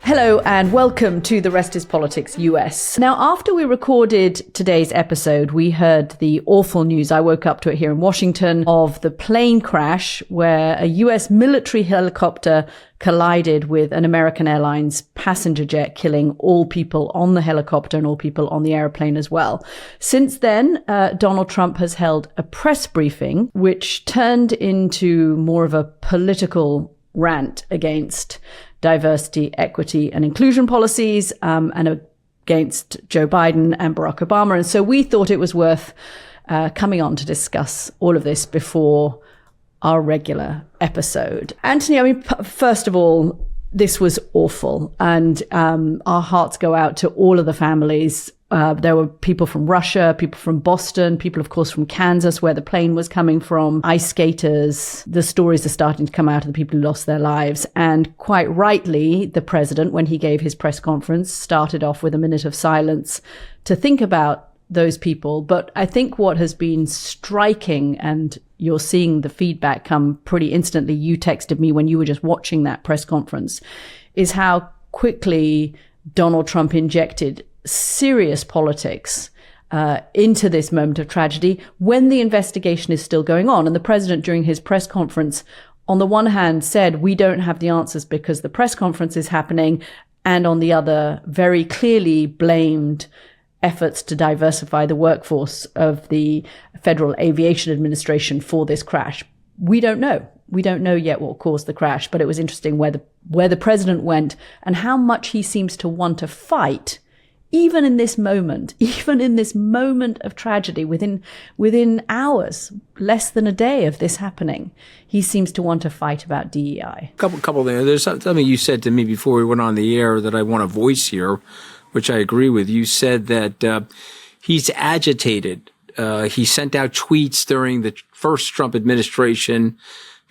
Hello and welcome to The Rest is Politics US. Now, after we recorded today's episode, we heard the awful news. I woke up to it here in Washington of the plane crash where a US military helicopter collided with an American Airlines passenger jet, killing all people on the helicopter and all people on the airplane as well. Since then, Donald Trump has held a press briefing, which turned into more of a political rant against diversity, equity, and inclusion policies, and against Joe Biden and Barack Obama. And so we thought it was worth coming on to discuss all of this before our regular episode. Anthony, I mean, first of all, this was awful. And our hearts go out to all of the families. There were people from Russia, people from Boston, people, of course, from Kansas, where the plane was coming from, ice skaters. The stories are starting to come out of the people who lost their lives. And quite rightly, the president, when he gave his press conference, started off with a minute of silence to think about those people. But I think what has been striking, and you're seeing the feedback come pretty instantly, you texted me when you were just watching that press conference, is how quickly Donald Trump injected serious politics into this moment of tragedy when the investigation is still going on. And the president, during his press conference, on the one hand said, we don't have the answers because the press conference is happening. And on the other, very clearly blamed efforts to diversify the workforce of the Federal Aviation Administration for this crash. We don't know. We don't know yet what caused the crash, but it was interesting where the president went and how much he seems to want to fight. Even in this moment of tragedy, within hours, less than a day of this happening, he seems to want to fight about DEI. Couple things. There's something you said to me before we went on the air that I want to voice here, which I agree with. You said that he's agitated. He sent out tweets during the first Trump administration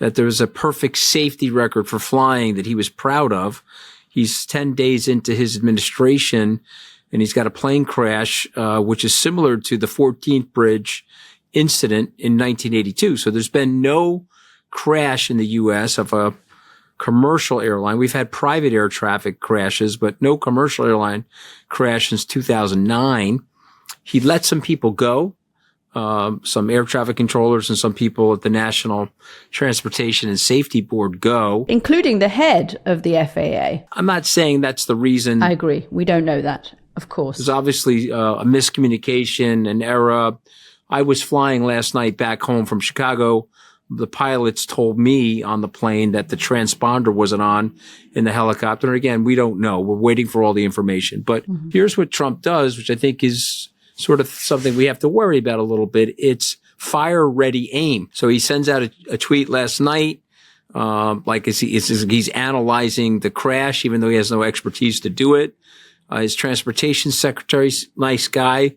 that there was a perfect safety record for flying that he was proud of. He's 10 days into his administration, and he's got a plane crash, which is similar to the 14th Bridge incident in 1982. So there's been no crash in the U.S. of a commercial airline. We've had private air traffic crashes, but no commercial airline crash since 2009. He let some people go, some air traffic controllers and some people at the National Transportation and Safety Board go. Including the head of the FAA. I'm not saying that's the reason. I agree. We don't know that. Of course. There's obviously a miscommunication, an error. I was flying last night back home from Chicago. The pilots told me on the plane that the transponder wasn't on in the helicopter. And again, we don't know. We're waiting for all the information. But here's what Trump does, which I think is sort of something we have to worry about a little bit. It's fire, ready, aim. So he sends out a tweet last night. He's analyzing the crash, even though he has no expertise to do it. His transportation secretary's nice guy,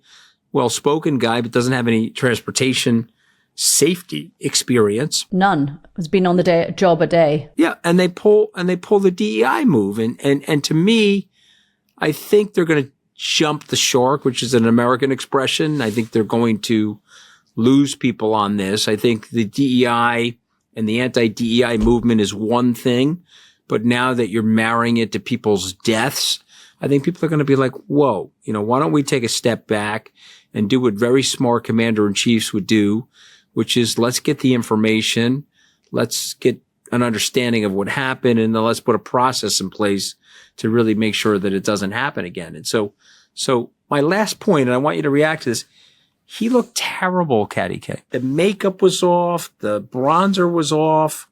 well-spoken guy, but doesn't have any transportation safety experience. None. Has been on the job a day. Yeah, and they pull the DEI move, and to me, I think they're going to jump the shark, which is an American expression. I think they're going to lose people on this. I think the DEI and the anti-DEI movement is one thing, but now that you're marrying it to people's deaths, I think people are going to be like, whoa, why don't we take a step back and do what very smart commander-in-chiefs would do, which is let's get the information, let's get an understanding of what happened, and then let's put a process in place to really make sure that it doesn't happen again. And so my last point, and I want you to react to this, he looked terrible, Katty K. The makeup was off, the bronzer was off,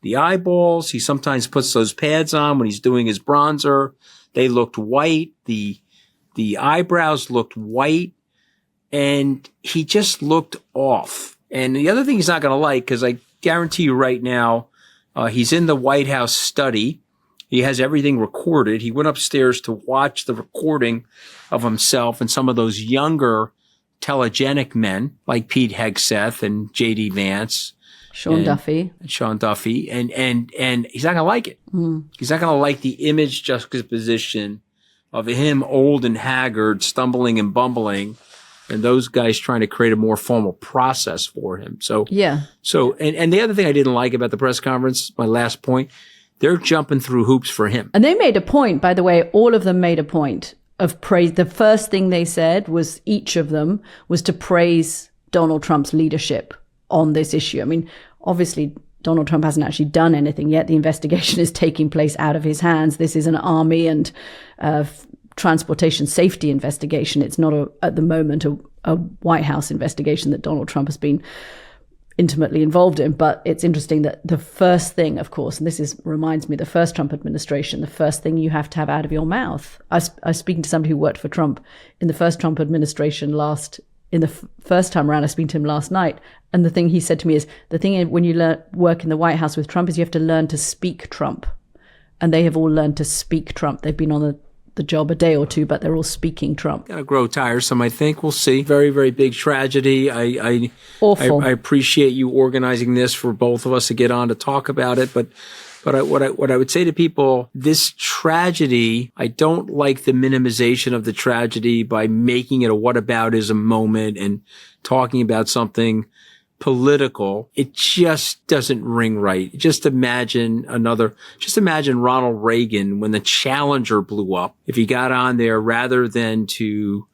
the eyeballs, he sometimes puts those pads on when he's doing his bronzer. They looked white. The eyebrows looked white, and he just looked off. And the other thing he's not going to like, because I guarantee you right now, he's in the White House study. He has everything recorded. He went upstairs to watch the recording of himself and some of those younger telegenic men like Pete Hegseth and J.D. Vance. Sean Duffy. And he's not going to like it. He's not going to like the image juxtaposition of him old and haggard, stumbling and bumbling, and those guys trying to create a more formal process for him. So, yeah. And the other thing I didn't like about the press conference, my last point, they're jumping through hoops for him. And they made a point, by the way, all of them made a point of praise. The first thing they said was, each of them was to praise Donald Trump's leadership on this issue. I mean, obviously, Donald Trump hasn't actually done anything yet. The investigation is taking place out of his hands. This is an army and transportation safety investigation. It's not at the moment a White House investigation that Donald Trump has been intimately involved in. But it's interesting that the first thing, of course, and reminds me of the first Trump administration, the first thing you have to have out of your mouth. I was speaking to somebody who worked for Trump in the first Trump administration first time around. I was speaking to him last night. And the thing he said to me is, the thing when you work in the White House with Trump is you have to learn to speak Trump. And they have all learned to speak Trump. They've been on the job a day or two, but they're all speaking Trump. Gonna grow tiresome, I think. We'll see. Very, very big tragedy. Awful. I appreciate you organizing this for both of us to get on to talk about it. But what I would say to people, this tragedy, I don't like the minimization of the tragedy by making it a whataboutism moment and talking about something political. It just doesn't ring right. Just imagine Ronald Reagan when the Challenger blew up. If he got on there, rather than to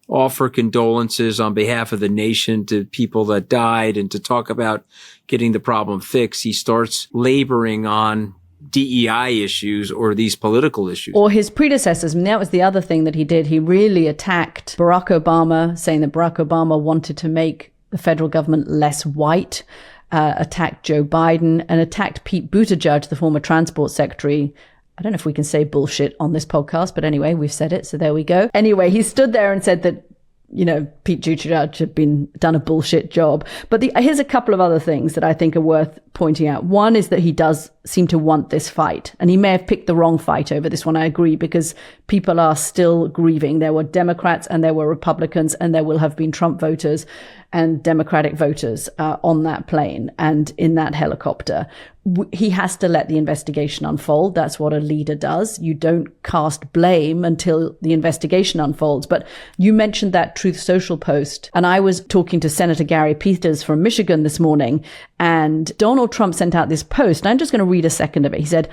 offer condolences on behalf of the nation to people that died and to talk about getting the problem fixed, he starts laboring on DEI issues or these political issues. Or his predecessors. And that was the other thing that he did. He really attacked Barack Obama, saying that Barack Obama wanted to make the federal government less white, attacked Joe Biden, and attacked Pete Buttigieg, the former transport secretary. I don't know if we can say bullshit on this podcast, but anyway, we've said it, so there we go. Anyway, he stood there and said that, Pete Buttigieg had done a bullshit job. But here's a couple of other things that I think are worth pointing out. One is that he does seem to want this fight, and he may have picked the wrong fight over this one. I agree, because people are still grieving. There were Democrats and there were Republicans, and there will have been Trump voters and Democratic voters on that plane and in that helicopter. He has to let the investigation unfold. That's what a leader does. You don't cast blame until the investigation unfolds. But you mentioned that Truth Social post, and I was talking to Senator Gary Peters from Michigan this morning, and Donald Trump sent out this post, and I'm just going to read a second of it. He said,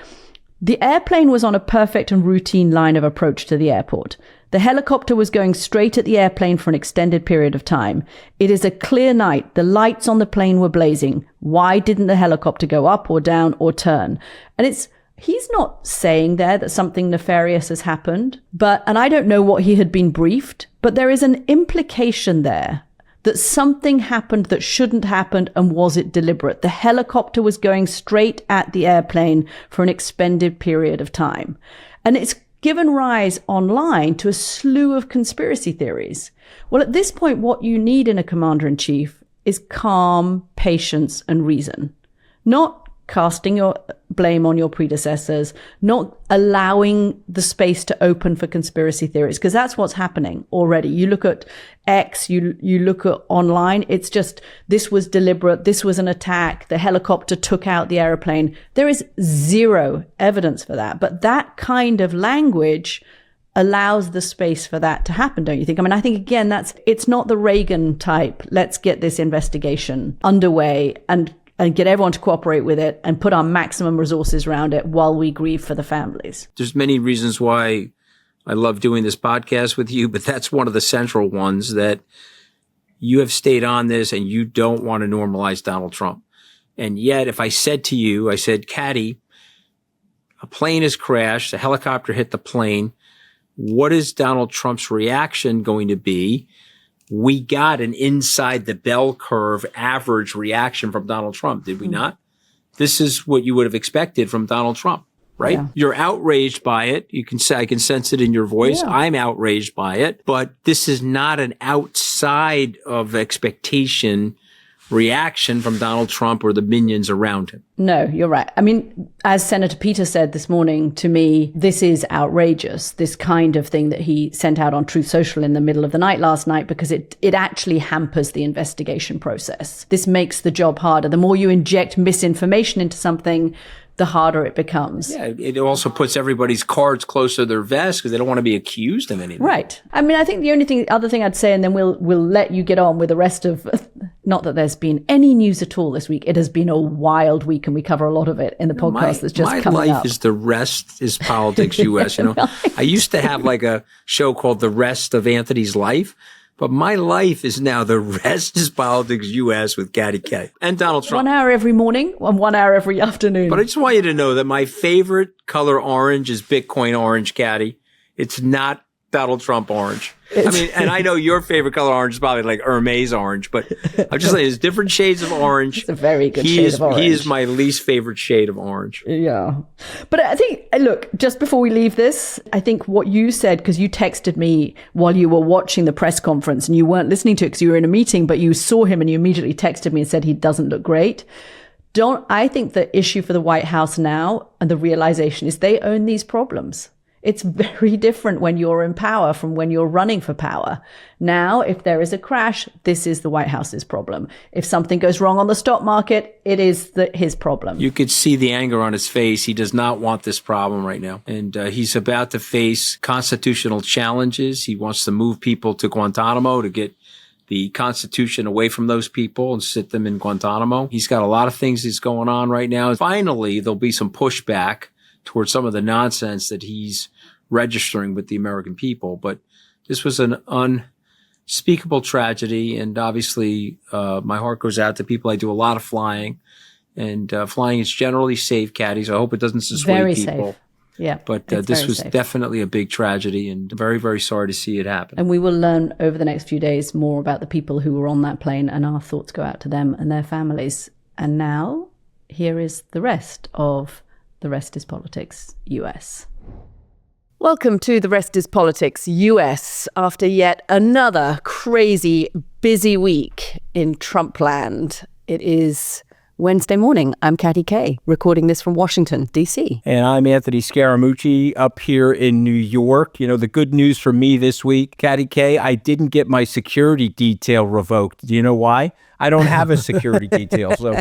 "The airplane was on a perfect and routine line of approach to the airport. The helicopter was going straight at the airplane for an extended period of time. It is a clear night. The lights on the plane were blazing. Why didn't the helicopter go up or down or turn?" And he's not saying there that something nefarious has happened, and I don't know what he had been briefed, but there is an implication there that something happened that shouldn't happen, and was it deliberate? The helicopter was going straight at the airplane for an extended period of time. And it's given rise online to a slew of conspiracy theories. Well, at this point, what you need in a commander-in-chief is calm, patience, and reason. Not casting your blame on your predecessors, not allowing the space to open for conspiracy theories, because that's what's happening already. You look at X, you look at online, it's just, this was deliberate, this was an attack, the helicopter took out the airplane. There is zero evidence for that. But that kind of language allows the space for that to happen, don't you think? I mean, I think, again, it's not the Reagan type, let's get this investigation underway and get everyone to cooperate with it and put our maximum resources around it while we grieve for the families. There's many reasons why I love doing this podcast with you, but that's one of the central ones, that you have stayed on this and you don't want to normalize Donald Trump. And yet, if I said to you, Katty, a plane has crashed, a helicopter hit the plane, what is Donald Trump's reaction going to be? We got an inside the bell curve average reaction from Donald Trump, did we not? This is what you would have expected from Donald Trump, right? Yeah. You're outraged by it. I can sense it in your voice. Yeah. I'm outraged by it, but this is not an outside of expectation reaction from Donald Trump or the minions around him. No, you're right. I mean, as Senator Peter said this morning to me, this is outrageous, this kind of thing that he sent out on Truth Social in the middle of the night last night, because it actually hampers the investigation process. This makes the job harder. The more you inject misinformation into something, the harder it becomes. Yeah, it also puts everybody's cards close to their vest because they don't want to be accused of anything. Right. I mean, I think the other thing I'd say, and then we'll let you get on with the rest of Not that there's been any news at all this week. It has been a wild week, and we cover a lot of it in the podcast that's just coming up. My life is The Rest is Politics US. I used to have like a show called The Rest of Anthony's Life. But my life is now The Rest is Politics US with Katty K and Donald Trump. 1 hour every morning and 1 hour every afternoon. But I just want you to know that my favorite color orange is Bitcoin orange, Katty. It's not Donald Trump orange. And I know your favorite color orange is probably like Hermes orange, but I'm just saying there's different shades of orange. It's a very good shade of orange. He is my least favorite shade of orange. Yeah. But I think, look, just before we leave this, I think what you said, because you texted me while you were watching the press conference and you weren't listening to it because you were in a meeting, but you saw him and you immediately texted me and said he doesn't look great. I think the issue for the White House now and the realization is they own these problems. It's very different when you're in power from when you're running for power. Now, if there is a crash, this is the White House's problem. If something goes wrong on the stock market, it is his problem. You could see the anger on his face. He does not want this problem right now. And he's about to face constitutional challenges. He wants to move people to Guantanamo to get the Constitution away from those people and sit them in Guantanamo. He's got a lot of things that's going on right now. Finally, there'll be some pushback towards some of the nonsense that he's registering with the American people. But this was an unspeakable tragedy. And obviously, my heart goes out to people. I do a lot of flying, and flying is generally safe, Katty. So I hope it doesn't dissuade very people. Safe. Yeah. But this was definitely a big tragedy, and very, very sorry to see it happen. And we will learn over the next few days more about the people who were on that plane, and our thoughts go out to them and their families. And now, here is the rest of The Rest is Politics US. Welcome to The Rest is Politics US. After yet another crazy, busy week in Trumpland, it is Wednesday morning. I'm Katty K, recording this from Washington, D.C. And I'm Anthony Scaramucci up here in New York. The good news for me this week, Katty K, I didn't get my security detail revoked. Do you know why? I don't have a security detail, so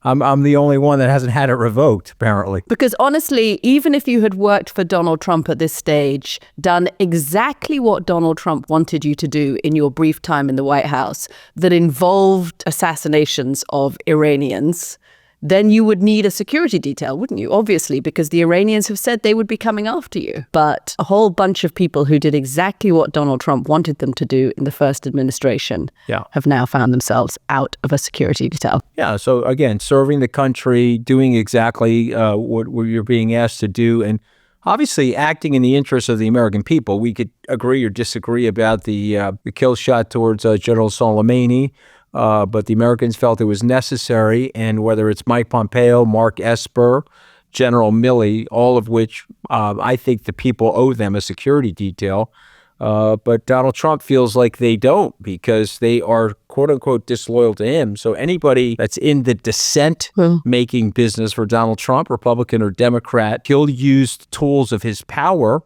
I'm the only one that hasn't had it revoked, apparently. Because honestly, even if you had worked for Donald Trump at this stage, done exactly what Donald Trump wanted you to do in your brief time in the White House, that involved assassinations of Iranians, then you would need a security detail, wouldn't you? Obviously, because the Iranians have said they would be coming after you. But a whole bunch of people who did exactly what Donald Trump wanted them to do in the first administration have now found themselves out of a security detail. Yeah, so again, serving the country, doing exactly what you're being asked to do, and obviously acting in the interests of the American people. We could agree or disagree about the kill shot towards General Soleimani, but the Americans felt it was necessary, and whether it's Mike Pompeo, Mark Esper, General Milley, all of which I think the people owe them a security detail. But Donald Trump feels like they don't, because they are, quote unquote, disloyal to him. So anybody that's in the dissent-making business for Donald Trump, Republican or Democrat, he'll use tools of his power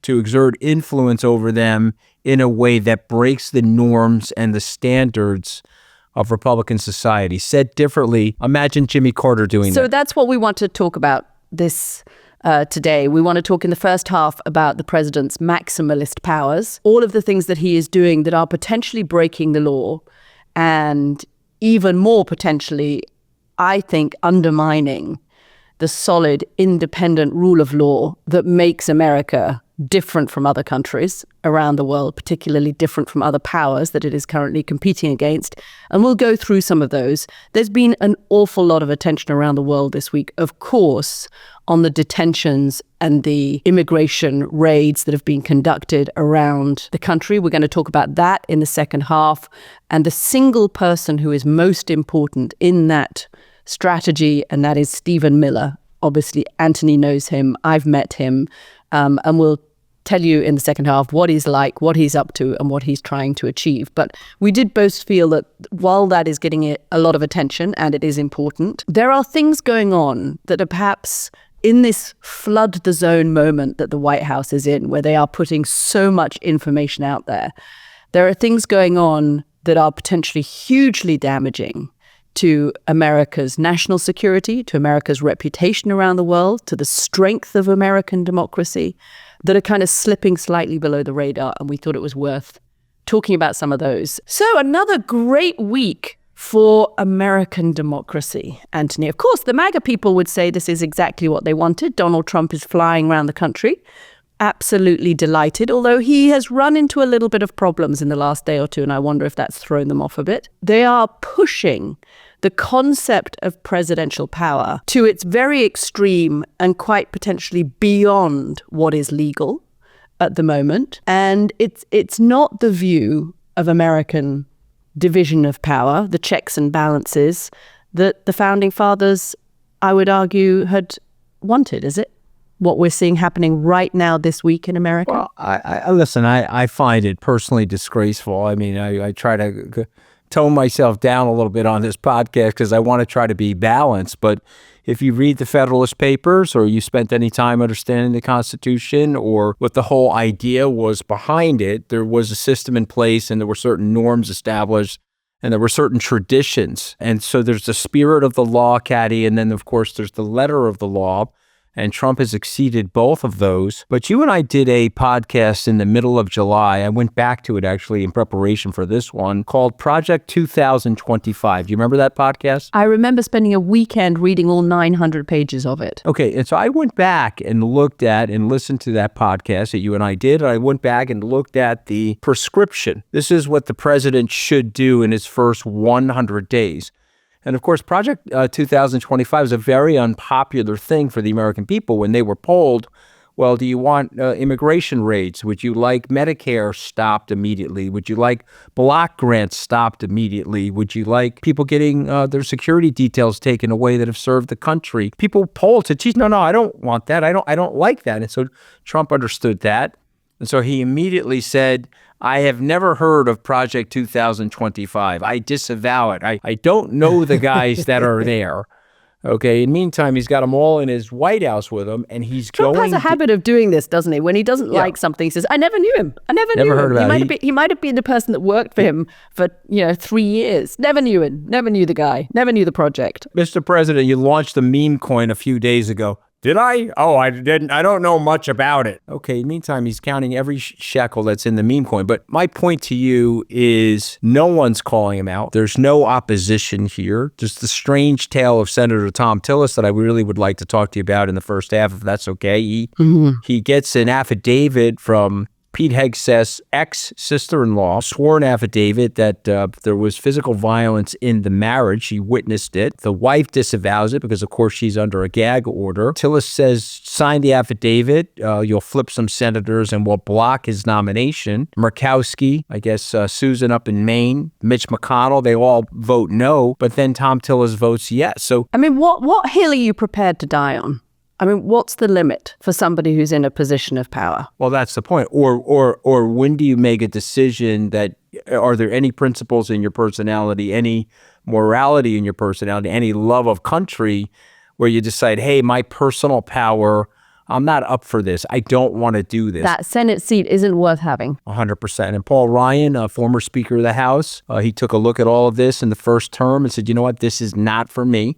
to exert influence over them in a way that breaks the norms and the standards of Republican society. Said differently, imagine Jimmy Carter doing that. So that's what we want to talk about this today. We want to talk in the first half about the president's maximalist powers, all of the things that he is doing that are potentially breaking the law, and even more potentially, I think, undermining the solid, independent rule of law that makes America different from other countries around the world, particularly different from other powers that it is currently competing against. And we'll go through some of those. There's been an awful lot of attention around the world this week, of course, on the detentions and the immigration raids that have been conducted around the country. We're going to talk about that in the second half. And the single person who is most important in that strategy, and that is Stephen Miller. Obviously, Anthony knows him. I've met him. And we'll tell you in the second half what he's like, what he's up to, and what he's trying to achieve. But we did both feel that while that is getting a lot of attention, and it is important, there are things going on that are perhaps in this flood the zone moment that the White House is in, where they are putting so much information out there. There are things going on that are potentially hugely damaging to America's national security, to America's reputation around the world, to the strength of American democracy, that are kind of slipping slightly below the radar, and we thought it was worth talking about some of those. So another great week for American democracy, Anthony? Of course, the MAGA people would say this is exactly what they wanted. Donald Trump is flying around the country, absolutely delighted, although he has run into a little bit of problems in the last day or two, and I wonder if that's thrown them off a bit. They are pushing the concept of presidential power to its very extreme and quite potentially beyond what is legal at the moment. And it's not the view of American division of power, the checks and balances that the founding fathers, I would argue, had wanted, is it? What we're seeing happening right now this week in America? Well, I find it personally disgraceful. I mean, I try to tone myself down a little bit on this podcast because I want to try to be balanced. But if you read the Federalist Papers, or you spent any time understanding the Constitution or what the whole idea was behind it, there was a system in place and there were certain norms established and there were certain traditions. And so there's the spirit of the law, Katty, and then, of course, there's the letter of the law. And Trump has exceeded both of those. But you and I did a podcast in the middle of July. I went back to it actually in preparation for this one, called Project 2025. Do you remember that podcast? I remember spending a weekend reading all 900 pages of it. Okay, and so I went back and looked at and listened to that podcast that you and I did. And I went back and looked at the prescription. This is what the president should do in his first 100 days. And of course, Project 2025 is a very unpopular thing for the American people when they were polled. Well, do you want immigration raids? Would you like Medicare stopped immediately? Would you like block grants stopped immediately? Would you like people getting their security details taken away that have served the country? People polled said, geez, no, I don't want that. I don't like that. And so Trump understood that. And so he immediately said, I have never heard of Project 2025. I disavow it. I don't know the guys that are there. Okay. In the meantime, he's got them all in his White House with him, and he's Trump going. has a habit of doing this, doesn't he? When he doesn't like something, he says, "I never knew him. I never knew heard him. About He might have been the person that worked for him for 3 years. Never knew him. Never knew the guy. Never knew the project." Mr. President, you launched the meme coin a few days ago. Did I? Oh, I didn't. I don't know much about it. Okay, meantime, he's counting every shekel that's in the meme coin. But my point to you is no one's calling him out. There's no opposition here. Just the strange tale of Senator Thom Tillis that I really would like to talk to you about in the first half, if that's okay. He gets an affidavit from Pete Hegseth's ex-sister-in-law, sworn affidavit that there was physical violence in the marriage. She witnessed it. The wife disavows it because, of course, she's under a gag order. Tillis says, sign the affidavit. You'll flip some senators and we'll block his nomination. Murkowski, I guess Susan up in Maine, Mitch McConnell, they all vote no. But then Thom Tillis votes yes. So, I mean, what hill are you prepared to die on? I mean, what's the limit for somebody who's in a position of power? Well, that's the point. Or when do you make a decision that, are there any principles in your personality, any morality in your personality, any love of country where you decide, hey, my personal power, I'm not up for this. I don't want to do this. That Senate seat isn't worth having. 100%. And Paul Ryan, a former Speaker of the House, he took a look at all of this in the first term and said, you know what, this is not for me.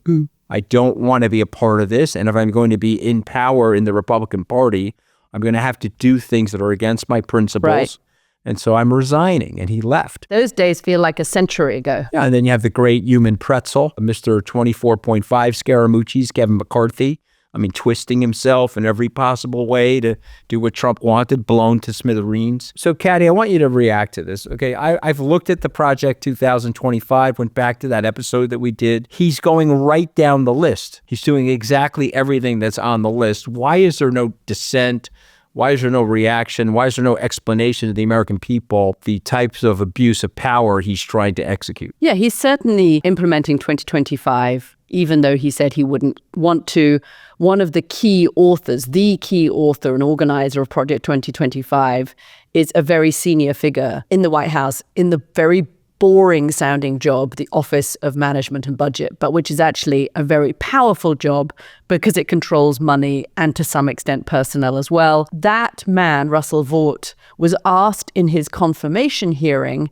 I don't want to be a part of this. And if I'm going to be in power in the Republican Party, I'm going to have to do things that are against my principles. Right. And so I'm resigning. And he left. Those days feel like a century ago. Yeah, and then you have the great human pretzel, Mr. 24.5 Scaramucci's Kevin McCarthy. I mean, twisting himself in every possible way to do what Trump wanted, blown to smithereens. So, Katty, I want you to react to this, okay? I've looked at the Project 2025, went back to that episode that we did. He's going right down the list. He's doing exactly everything that's on the list. Why is there no dissent? Why is there no reaction? Why is there no explanation to the American people the types of abuse of power he's trying to execute? Yeah, he's certainly implementing 2025, even though he said he wouldn't want to. One of the key authors, the key author and organizer of Project 2025 is a very senior figure in the White House in the very boring sounding job, the Office of Management and Budget, but which is actually a very powerful job because it controls money and to some extent personnel as well. That man, Russell Vought, was asked in his confirmation hearing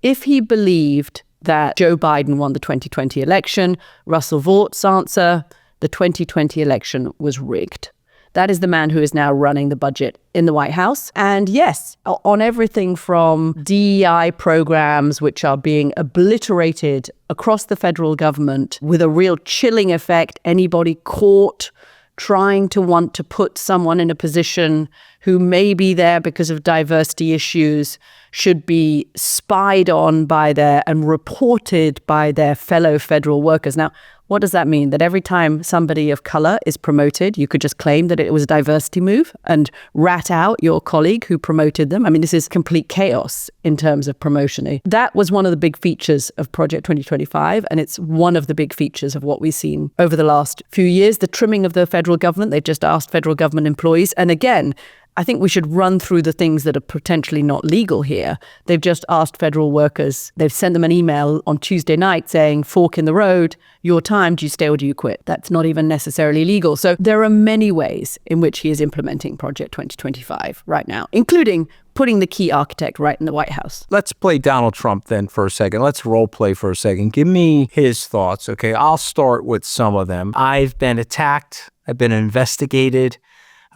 if he believed that Joe Biden won the 2020 election. Russell Vaught's answer, the 2020 election was rigged. That is the man who is now running the budget in the White House. And yes, on everything from DEI programs, which are being obliterated across the federal government with a real chilling effect. Anybody caught trying to want to put someone in a position who may be there because of diversity issues should be spied on by and reported by their fellow federal workers. Now, what does that mean? That every time somebody of color is promoted, you could just claim that it was a diversity move and rat out your colleague who promoted them? I mean, this is complete chaos in terms of promotion. That was one of the big features of Project 2025, and it's one of the big features of what we've seen over the last few years. The trimming of the federal government, they've just asked federal government employees, and again, I think we should run through the things that are potentially not legal here. They've just asked federal workers, they've sent them an email on Tuesday night saying, fork in the road, your time, do you stay or do you quit? That's not even necessarily legal. So there are many ways in which he is implementing Project 2025 right now, including putting the key architect right in the White House. Let's play Donald Trump then for a second. Let's role play for a second. Give me his thoughts, okay? I'll start with some of them. I've been attacked. I've been investigated.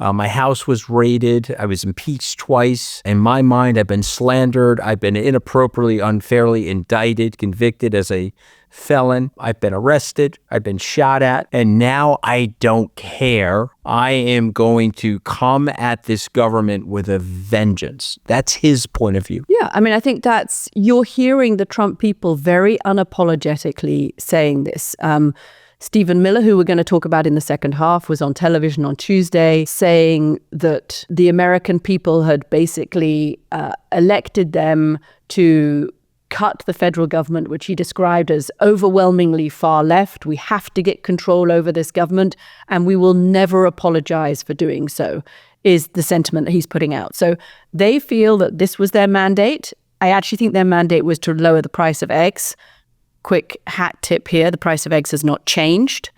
My house was raided. I was impeached twice. In my mind, I've been slandered. I've been inappropriately, unfairly indicted, convicted as a felon. I've been arrested. I've been shot at. And now I don't care. I am going to come at this government with a vengeance. That's his point of view. Yeah, I mean, I think you're hearing the Trump people very unapologetically saying this. Stephen Miller, who we're going to talk about in the second half, was on television on Tuesday saying that the American people had basically elected them to cut the federal government, which he described as overwhelmingly far left. We have to get control over this government, and we will never apologize for doing so, is the sentiment that he's putting out. So they feel that this was their mandate. I actually think their mandate was to lower the price of eggs. Quick hat tip here, the price of eggs has not changed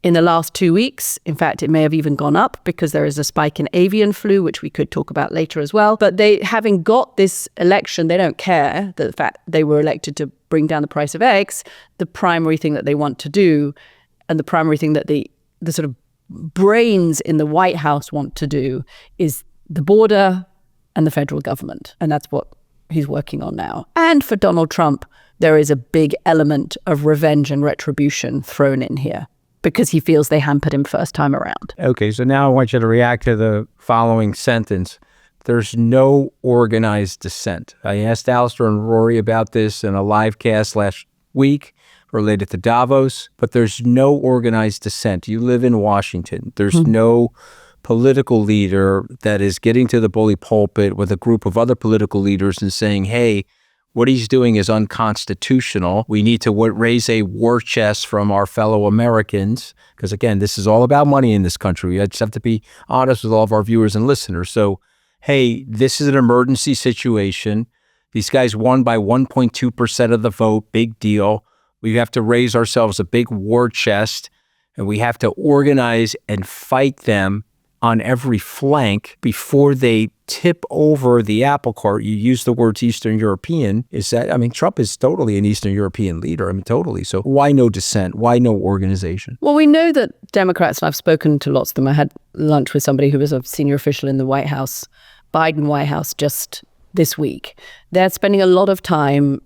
in the last 2 weeks. In fact, it may have even gone up because there is a spike in avian flu, which we could talk about later as well. But they, having got this election, they don't care the fact they were elected to bring down the price of eggs. The primary thing that they want to do, and the primary thing that the sort of brains in the White House want to do, is the border and the federal government. And that's what he's working on now. And for Donald Trump, there is a big element of revenge and retribution thrown in here because he feels they hampered him first time around. Okay, so now I want you to react to the following sentence. There's no organized dissent. I asked Alistair and Rory about this in a live cast last week related to Davos, but there's no organized dissent. You live in Washington. There's no political leader that is getting to the bully pulpit with a group of other political leaders and saying, hey, what he's doing is unconstitutional. We need to raise a war chest from our fellow Americans. Because again, this is all about money in this country. I just have to be honest with all of our viewers and listeners. So, hey, this is an emergency situation. These guys won by 1.2% of the vote. Big deal. We have to raise ourselves a big war chest, and we have to organize and fight them on every flank before they tip over the apple cart. You use the words Eastern European. Trump is totally an Eastern European leader. totally. So why no dissent? Why no organization? Well, we know that Democrats, and I've spoken to lots of them. I had lunch with somebody who was a senior official in the White House, Biden White House, just this week. They're spending a lot of time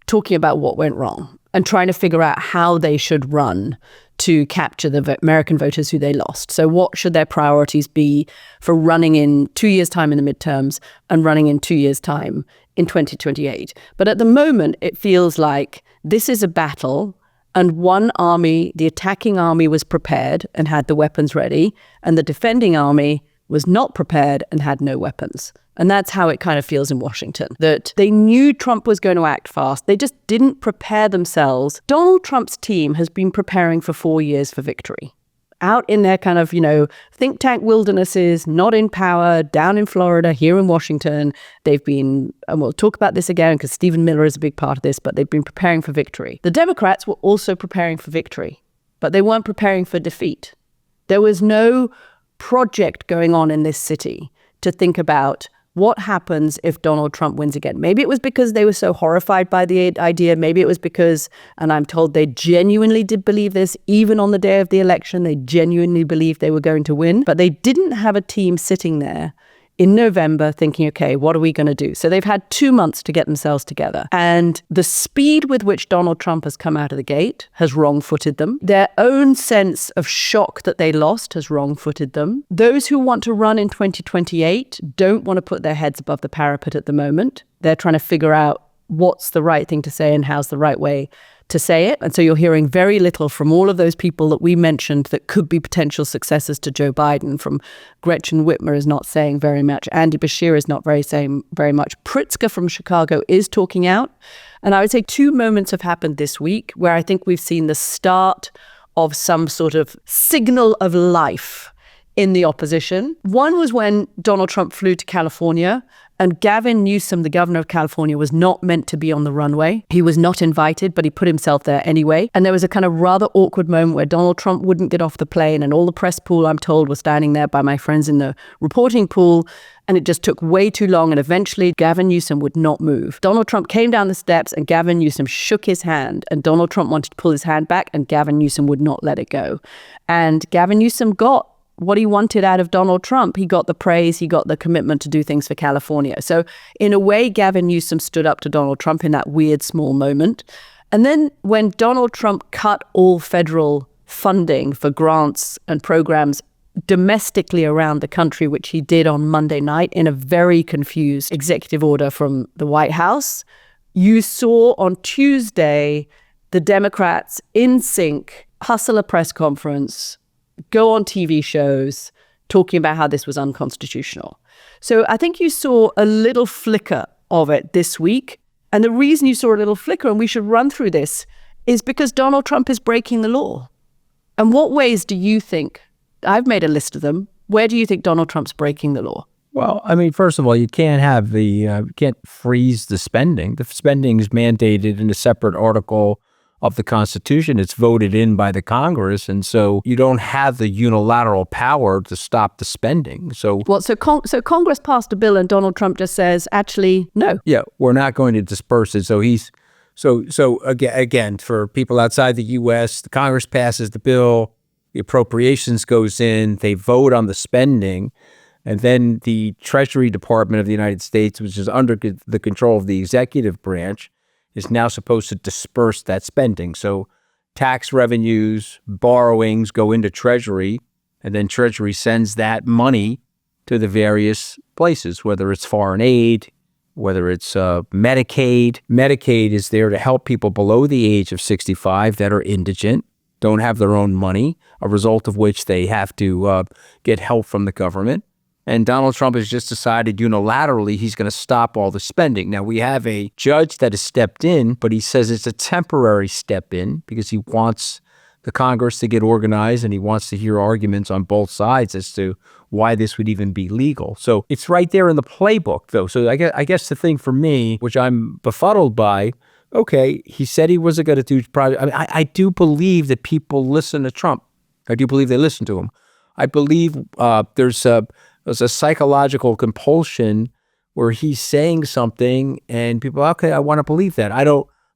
talking about what went wrong and trying to figure out how they should run to capture the American voters who they lost. So what should their priorities be for running in 2 years' time in the midterms and running in 2 years' time in 2028? But at the moment, it feels like this is a battle, and one army, the attacking army, was prepared and had the weapons ready, and the defending army was not prepared and had no weapons. And that's how it kind of feels in Washington, that they knew Trump was going to act fast. They just didn't prepare themselves. Donald Trump's team has been preparing for 4 years for victory. Out in their kind of, think tank wildernesses, not in power, down in Florida, here in Washington. They've been, and we'll talk about this again because Stephen Miller is a big part of this, but they've been preparing for victory. The Democrats were also preparing for victory, but they weren't preparing for defeat. There was no project going on in this city to think about what happens if Donald Trump wins again? Maybe it was because they were so horrified by the idea. Maybe it was because, and I'm told they genuinely did believe this, even on the day of the election, they genuinely believed they were going to win. But they didn't have a team sitting there in November thinking, okay, what are we going to do? So they've had 2 months to get themselves together. And the speed with which Donald Trump has come out of the gate has wrong-footed them. Their own sense of shock that they lost has wrong-footed them. Those who want to run in 2028 don't want to put their heads above the parapet at the moment. They're trying to figure out what's the right thing to say and how's the right way to say it. And so you're hearing very little from all of those people that we mentioned that could be potential successors to Joe Biden. From Gretchen Whitmer is not saying very much. Andy Bashir is not saying very much. Pritzker from Chicago is talking out. And I would say 2 moments have happened this week where I think we've seen the start of some sort of signal of life in the opposition. One was when Donald Trump flew to California, and Gavin Newsom, the governor of California, was not meant to be on the runway. He was not invited, but he put himself there anyway. And there was a kind of rather awkward moment where Donald Trump wouldn't get off the plane, and all the press pool, I'm told, was standing there by my friends in the reporting pool, and it just took way too long, and eventually Gavin Newsom would not move. Donald Trump came down the steps, and Gavin Newsom shook his hand, and Donald Trump wanted to pull his hand back, and Gavin Newsom would not let it go. And Gavin Newsom got what he wanted out of Donald Trump. He got the praise, he got the commitment to do things for California. So in a way, Gavin Newsom stood up to Donald Trump in that weird small moment. And then when Donald Trump cut all federal funding for grants and programs domestically around the country, which he did on Monday night in a very confused executive order from the White House, you saw on Tuesday the Democrats in sync hustle a press conference, go on TV shows talking about how this was unconstitutional. So I think you saw a little flicker of it this week. And the reason you saw a little flicker, and we should run through this, is because Donald Trump is breaking the law. And what ways do you think, I've made a list of them, where do you think Donald Trump's breaking the law? Well, I mean, first of all, you can't have you can't freeze the spending. The spending is mandated in a separate article of the Constitution. It's voted in by the Congress, and so you don't have the unilateral power to stop the spending. So, well, so Congress passed a bill, and Donald Trump just says, actually, no. Yeah, we're not going to disperse it. So again, for people outside the U.S., the Congress passes the bill, the appropriations goes in, they vote on the spending, and then the Treasury Department of the United States, which is under the control of the executive branch, is now supposed to disperse that spending. So tax revenues, borrowings go into Treasury, and then Treasury sends that money to the various places, whether it's foreign aid, whether it's Medicaid. Medicaid is there to help people below the age of 65 that are indigent, don't have their own money, a result of which they have to get help from the government. And Donald Trump has just decided unilaterally he's going to stop all the spending. Now, we have a judge that has stepped in, but he says it's a temporary step in because he wants the Congress to get organized and he wants to hear arguments on both sides as to why this would even be legal. So it's right there in the playbook, though. So I guess the thing for me, which I'm befuddled by, okay, he said he wasn't going to do private. I mean, I do believe that people listen to Trump. I do believe they listen to him. I believe there's a psychological compulsion where he's saying something and people, okay, I want to believe that.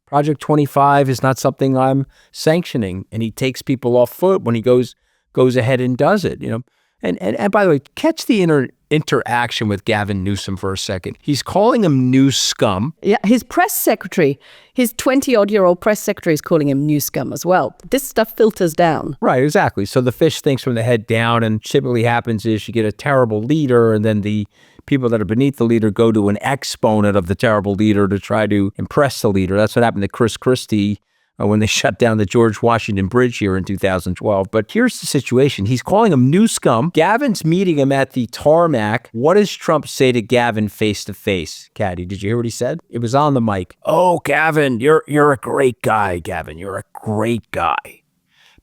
Project 25 is not something I'm sanctioning. And he takes people off foot when he goes ahead and does it, you know. And by the way, catch the interaction with Gavin Newsom for a second. He's calling him new scum. Yeah, his press secretary, his 20-odd-year-old press secretary is calling him new scum as well. This stuff filters down. Right, exactly. So the fish thinks from the head down, and typically happens is you get a terrible leader, and then the people that are beneath the leader go to an exponent of the terrible leader to try to impress the leader. That's what happened to Chris Christie when they shut down the George Washington Bridge here in 2012. But here's the situation. He's calling him new scum. Gavin's meeting him at the tarmac. What does Trump say to Gavin face to face? Katty, did you hear what he said? It was on the mic. Oh, Gavin, you're a great guy, Gavin. You're a great guy.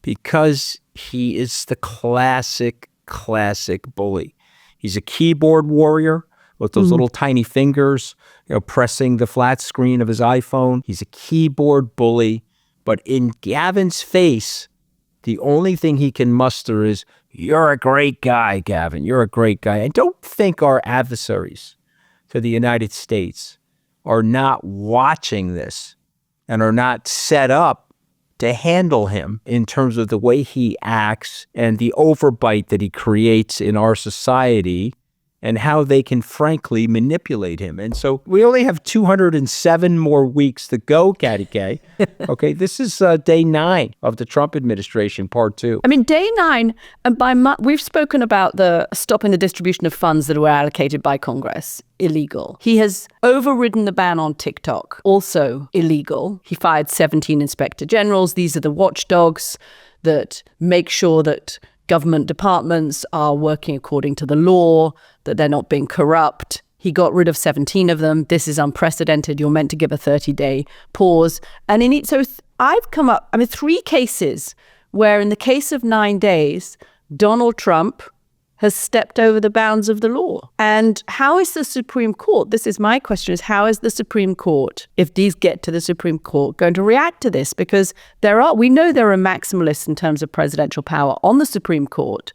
Because he is the classic bully. He's a keyboard warrior with those little tiny fingers, pressing the flat screen of his iPhone. He's a keyboard bully. But in Gavin's face, the only thing he can muster is, you're a great guy, Gavin. You're a great guy. And don't think our adversaries to the United States are not watching this and are not set up to handle him in terms of the way he acts and the overbite that he creates in our society and how they can frankly manipulate him. And so we only have 207 more weeks to go, Katty K. Okay, this is day 9 of the Trump administration, part 2. I mean, day 9, and we've spoken about the stopping the distribution of funds that were allocated by Congress. Illegal. He has overridden the ban on TikTok. Also illegal. He fired 17 inspector generals. These are the watchdogs that make sure that government departments are working according to the law, that they're not being corrupt. He got rid of 17 of them. This is unprecedented. You're meant to give a 30-day pause. And I've come up, 3 cases where in the case of 9 days, Donald Trump has stepped over the bounds of the law. And how is the Supreme Court, this is my question, is how is the Supreme Court, if these get to the Supreme Court, going to react to this? Because we know there are maximalists in terms of presidential power on the Supreme Court,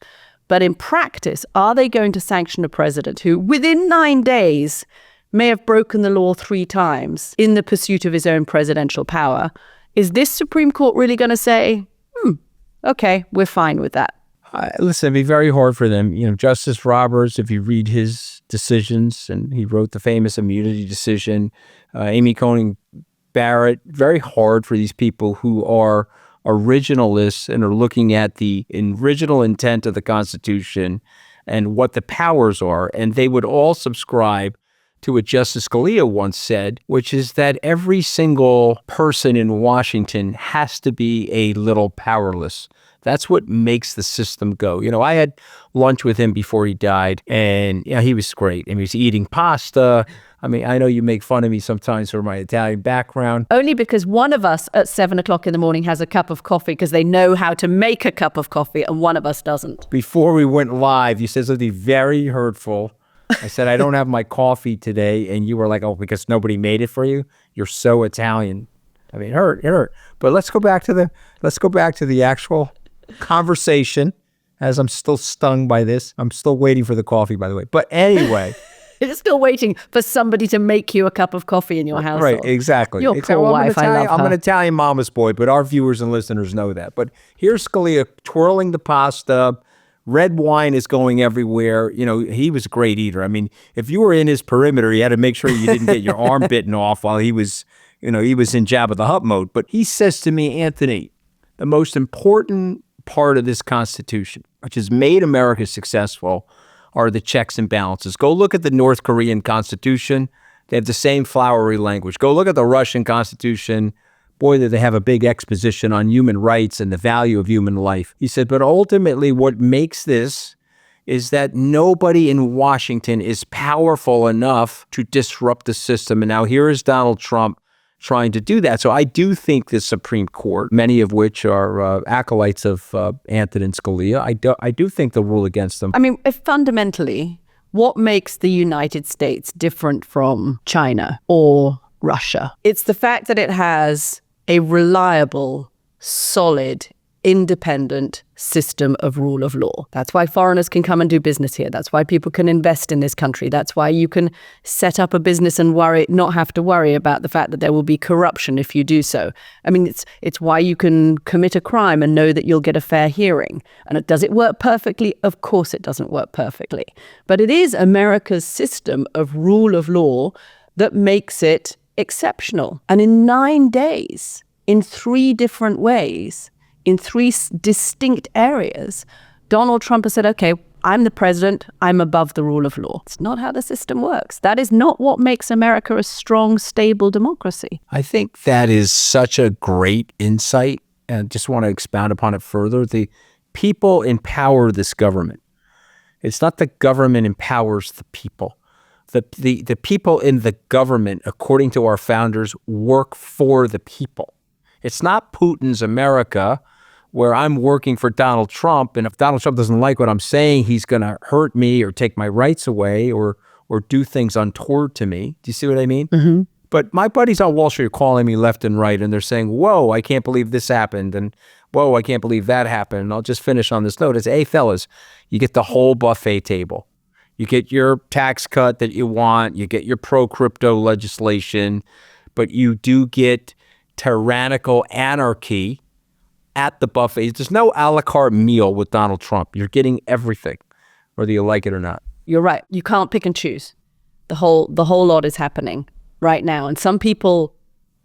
but in practice, are they going to sanction a president who, within 9 days, may have broken the law 3 times in the pursuit of his own presidential power? Is this Supreme Court really going to say, okay, we're fine with that? Listen, it'd be very hard for them. Justice Roberts, if you read his decisions, and he wrote the famous immunity decision, Amy Coney Barrett, very hard for these people who are originalists and are looking at the original intent of the Constitution and what the powers are. And they would all subscribe to what Justice Scalia once said, which is that every single person in Washington has to be a little powerless. That's what makes the system go. I had lunch with him before he died, and he was great. He was eating pasta. I know you make fun of me sometimes for my Italian background. Only because one of us at 7 o'clock in the morning has a cup of coffee because they know how to make a cup of coffee, and one of us doesn't. Before we went live, you said something very hurtful. I said, I don't have my coffee today, and you were like, oh, because nobody made it for you? You're so Italian. It hurt. But let's go back to the actual conversation, as I'm still stung by this. I'm still waiting for the coffee, by the way. But anyway. You're still waiting for somebody to make you a cup of coffee in your household. Right, exactly. Your poor wife, I love her. I'm an Italian mama's boy, but our viewers and listeners know that. But here's Scalia twirling the pasta. Red wine is going everywhere. He was a great eater. If you were in his perimeter, you had to make sure you didn't get your arm bitten off while he was in Jabba the Hutt mode. But he says to me, Anthony, the most important part of this Constitution, which has made America successful, are the checks and balances. Go look at the North Korean Constitution. They have the same flowery language. Go look at the Russian Constitution. Boy, do they have a big exposition on human rights and the value of human life. He said, but ultimately what makes this is that nobody in Washington is powerful enough to disrupt the system. And now here is Donald Trump trying to do that. So I do think the Supreme Court, many of which are acolytes of Anthony and Scalia, I do think they'll rule against them. Fundamentally, what makes the United States different from China or Russia? It's the fact that it has a reliable, solid, independent system of rule of law. That's why foreigners can come and do business here. That's why people can invest in this country. That's why you can set up a business and not have to worry about the fact that there will be corruption if you do so. It's why you can commit a crime and know that you'll get a fair hearing. And does it work perfectly? Of course it doesn't work perfectly. But it is America's system of rule of law that makes it exceptional. And in 9 days, in 3 different ways, in 3 distinct areas, Donald Trump has said, okay, I'm the president, I'm above the rule of law. It's not how the system works. That is not what makes America a strong, stable democracy. I think that is such a great insight, and just want to expound upon it further. The people empower this government. It's not the government empowers the people. The people in the government, according to our founders, work for the people. It's not Putin's America, where I'm working for Donald Trump, and if Donald Trump doesn't like what I'm saying, he's going to hurt me or take my rights away or do things untoward to me. Do you see what I mean? Mm-hmm. But my buddies on Wall Street are calling me left and right, and they're saying, whoa, I can't believe this happened, and whoa, I can't believe that happened. And I'll just finish on this note. It's, hey, fellas, you get the whole buffet table. You get your tax cut that you want, you get your pro-crypto legislation, but you do get tyrannical anarchy at the buffet. There's no a la carte meal with Donald Trump. You're getting everything, whether you like it or not. You're right. You can't pick and choose. The whole lot is happening right now. And some people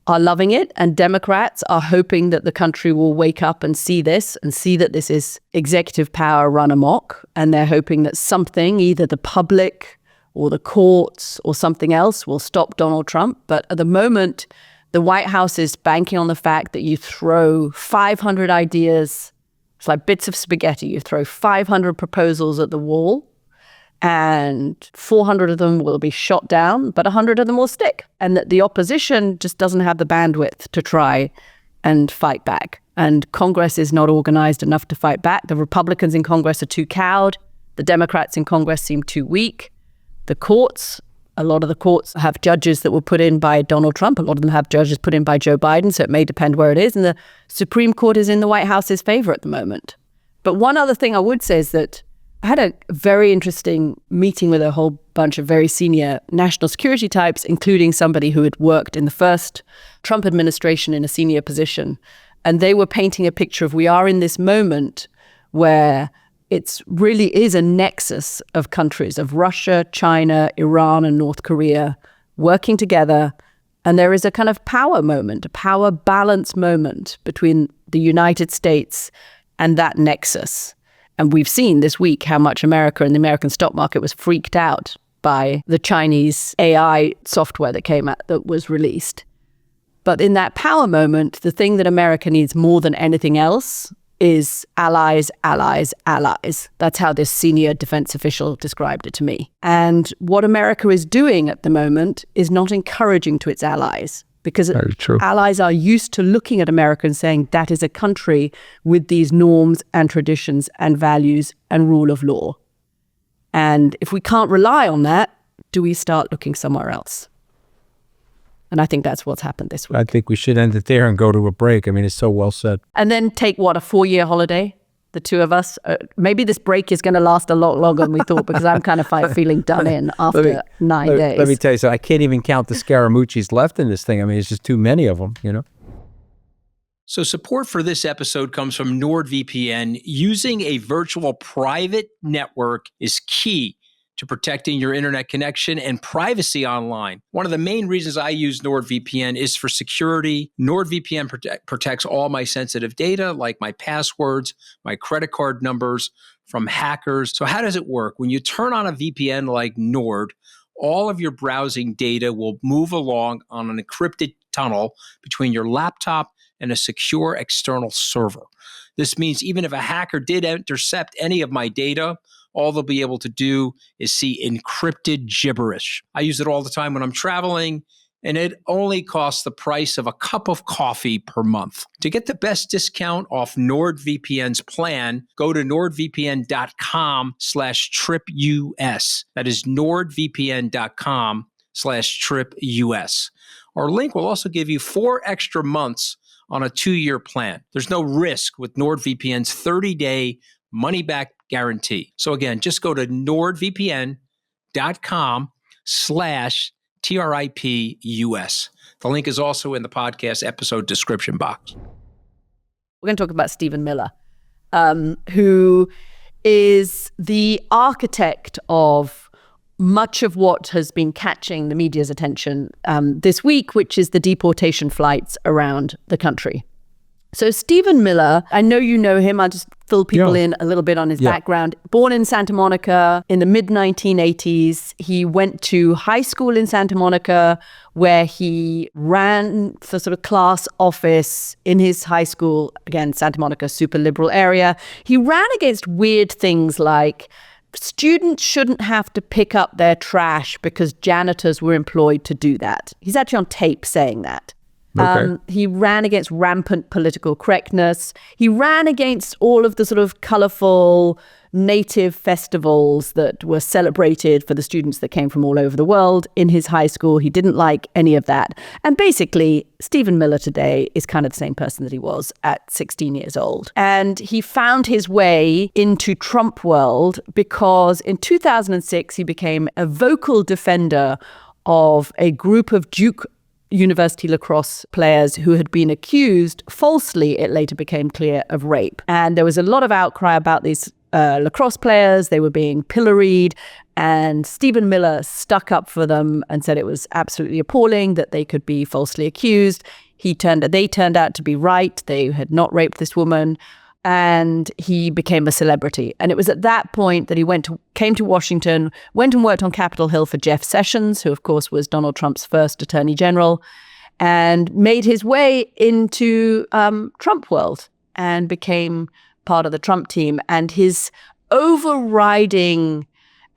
are loving it, and Democrats are hoping that the country will wake up and see this and see that this is executive power run amok. And they're hoping that something, either the public or the courts or something else, will stop Donald Trump. But at the moment, the White House is banking on the fact that you throw 500 ideas. It's like bits of spaghetti. You throw 500 proposals at the wall, and 400 of them will be shot down, but 100 of them will stick. And that the opposition just doesn't have the bandwidth to try and fight back. And Congress is not organized enough to fight back. The Republicans in Congress are too cowed. The Democrats in Congress seem too weak. The courts, a lot of the courts have judges that were put in by Donald Trump. A lot of them have judges put in by Joe Biden, so it may depend where it is. And the Supreme Court is in the White House's favor at the moment. But one other thing I would say is that I had a very interesting meeting with a whole bunch of very senior national security types, including somebody who had worked in the first Trump administration in a senior position. And they were painting a picture of, we are in this moment where it really is a nexus of countries, of Russia, China, Iran, and North Korea working together. And there is a kind of power moment, a power balance moment between the United States and that nexus. And we've seen this week how much America and the American stock market was freaked out by the Chinese AI software that was released. But in that power moment, the thing that America needs more than anything else is allies, allies, allies. That's how this senior defense official described it to me. And what America is doing at the moment is not encouraging to its allies. Because allies are used to looking at America and saying that is a country with these norms and traditions and values and rule of law. And if we can't rely on that, do we start looking somewhere else? And I think that's what's happened this week. I think we should end it there and go to a break. I mean, it's so well said. And then take, a 4-year holiday? The two of us. Maybe this break is going to last a lot longer than we thought, because I'm kind of feeling done in after 9 days. Let me tell you something. I can't even count the Scaramucci's left in this thing. I mean, it's just too many of them, you know? So support for this episode comes from NordVPN. Using a virtual private network is key to protecting your internet connection and privacy online. One of the main reasons I use NordVPN is for security. NordVPN protects all my sensitive data, like my passwords, my credit card numbers, from hackers. So how does it work? When you turn on a VPN like Nord, all of your browsing data will move along on an encrypted tunnel between your laptop and a secure external server. This means even if a hacker did intercept any of my data, all they'll be able to do is see encrypted gibberish. I use it all the time when I'm traveling, and it only costs the price of a cup of coffee per month. To get the best discount off NordVPN's plan, go to nordvpn.com/tripus. That is nordvpn.com/tripus. Our link will also give you 4 extra months on a 2-year plan. There's no risk with NordVPN's 30-day money-back guarantee. So again, just go to nordvpn.com/tripus. The link is also in the podcast episode description box. We're going to talk about Stephen Miller, who is the architect of much of what has been catching the media's attention this week, which is the deportation flights around the country. So Stephen Miller, I know you know him. I'll just fill people in a little bit on his background. Born in Santa Monica in the mid-1980s. He went to high school in Santa Monica, where he ran for sort of class office in his high school. Again, Santa Monica, super liberal area. He ran against weird things like students shouldn't have to pick up their trash because janitors were employed to do that. He's actually on tape saying that. Okay. He ran against rampant political correctness. He ran against all of the sort of colorful native festivals that were celebrated for the students that came from all over the world in his high school. He didn't like any of that. And basically, Stephen Miller today is kind of the same person that he was at 16 years old. And he found his way into Trump world because in 2006, he became a vocal defender of a group of Duke University lacrosse players who had been accused, falsely, it later became clear, of rape. And there was a lot of outcry about these lacrosse players. They were being pilloried, and Stephen Miller stuck up for them and said it was absolutely appalling that they could be falsely accused. They turned out to be right. They had not raped this woman. And he became a celebrity. And it was at that point that he came to Washington, went and worked on Capitol Hill for Jeff Sessions, who, of course, was Donald Trump's first attorney general, and made his way into Trump world and became part of the Trump team. And his overriding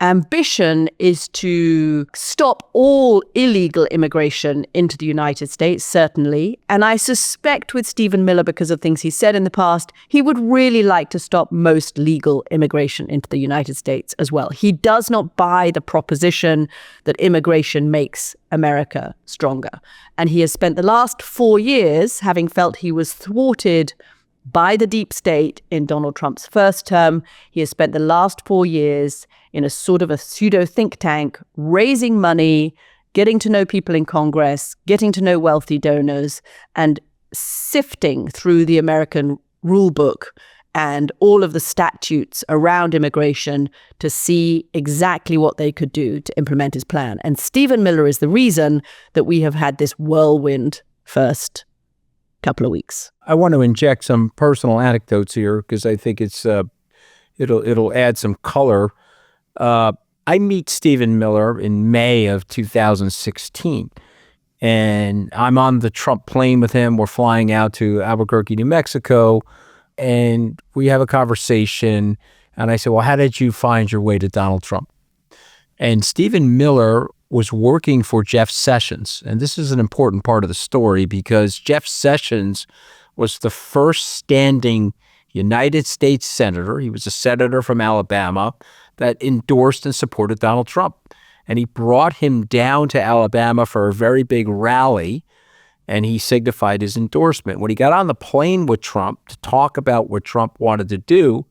ambition is to stop all illegal immigration into the United States, certainly. And I suspect with Stephen Miller, because of things he said in the past, he would really like to stop most legal immigration into the United States as well. He does not buy the proposition that immigration makes America stronger. And he has spent the last 4 years, having felt he was thwarted by the deep state in Donald Trump's first term. He has spent the last 4 years in a sort of a pseudo think tank, raising money, getting to know people in Congress, getting to know wealthy donors, and sifting through the American rule book and all of the statutes around immigration to see exactly what they could do to implement his plan. And Stephen Miller is the reason that we have had this whirlwind first couple of weeks. I want to inject some personal anecdotes here because I think it'll add some color. I meet Stephen Miller in May of 2016, and I'm on the Trump plane with him. We're flying out to Albuquerque, New Mexico, and we have a conversation. And I said, well, how did you find your way to Donald Trump? And Stephen Miller was working for Jeff Sessions. And this is an important part of the story because Jeff Sessions was the first standing United States senator. He was a senator from Alabama that endorsed and supported Donald Trump. And he brought him down to Alabama for a very big rally, and he signified his endorsement. When he got on the plane with Trump to talk about what Trump wanted to do,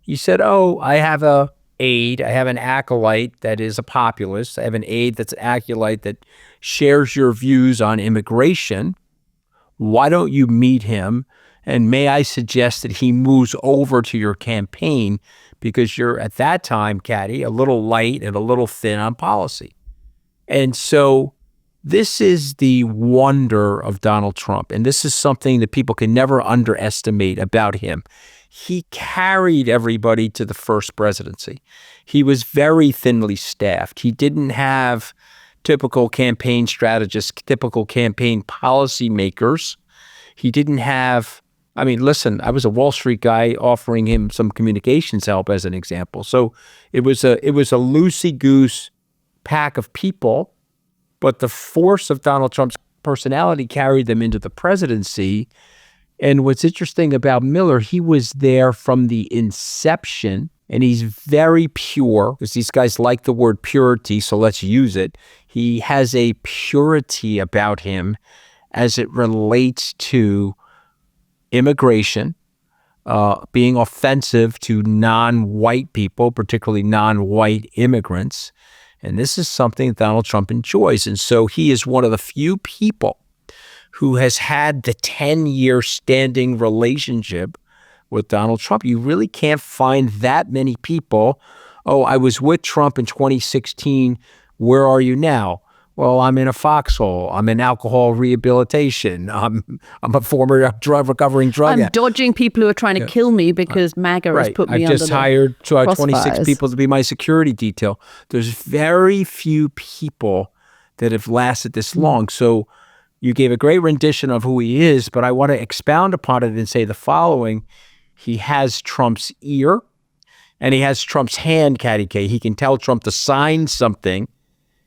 he said, I have an acolyte that is a populist. I have an aide that's an acolyte that shares your views on immigration. Why don't you meet him? And may I suggest that he moves over to your campaign because you're, at that time, Katty, a little light and a little thin on policy. And so this is the wonder of Donald Trump. And this is something that people can never underestimate about him. He carried everybody to the first presidency. He was very thinly staffed. He didn't have typical campaign strategists, typical campaign policymakers. He didn't have, listen, I was a Wall Street guy offering him some communications help as an example. So it was a loosey-goose pack of people, but the force of Donald Trump's personality carried them into the presidency. And what's interesting about Miller, he was there from the inception, and he's very pure, because these guys like the word purity, so let's use it. He has a purity about him as it relates to immigration, being offensive to non-white people, particularly non-white immigrants. And this is something Donald Trump enjoys. And so he is one of the few people who has had the 10-year standing relationship with Donald Trump. You really can't find that many people. I was with Trump in 2016. Where are you now? Well, I'm in a foxhole. I'm in alcohol rehabilitation. I'm a former recovering drug addict. I'm dodging people who are trying to kill me because MAGA has put me under the I've just hired 26 people to be my security detail. There's very few people that have lasted this long. So you gave a great rendition of who he is, but I want to expound upon it and say the following. He has Trump's ear and he has Trump's hand, Katty K. He can tell Trump to sign something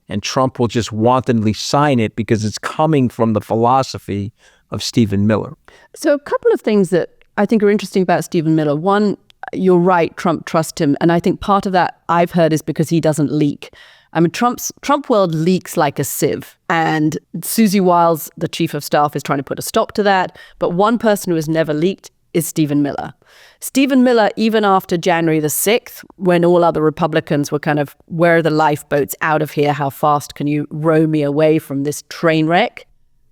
and Trump will just wantonly sign it because it's coming from the philosophy of Stephen Miller. So a couple of things that I think are interesting about Stephen Miller. One, you're right, Trump trusts him. And I think part of that I've heard is because he doesn't leak. I mean, Trump world leaks like a sieve. And Susie Wiles, the chief of staff, is trying to put a stop to that. But one person who has never leaked is Stephen Miller. Stephen Miller, even after January the 6th, when all other Republicans were kind of, where are the lifeboats out of here? How fast can you row me away from this train wreck?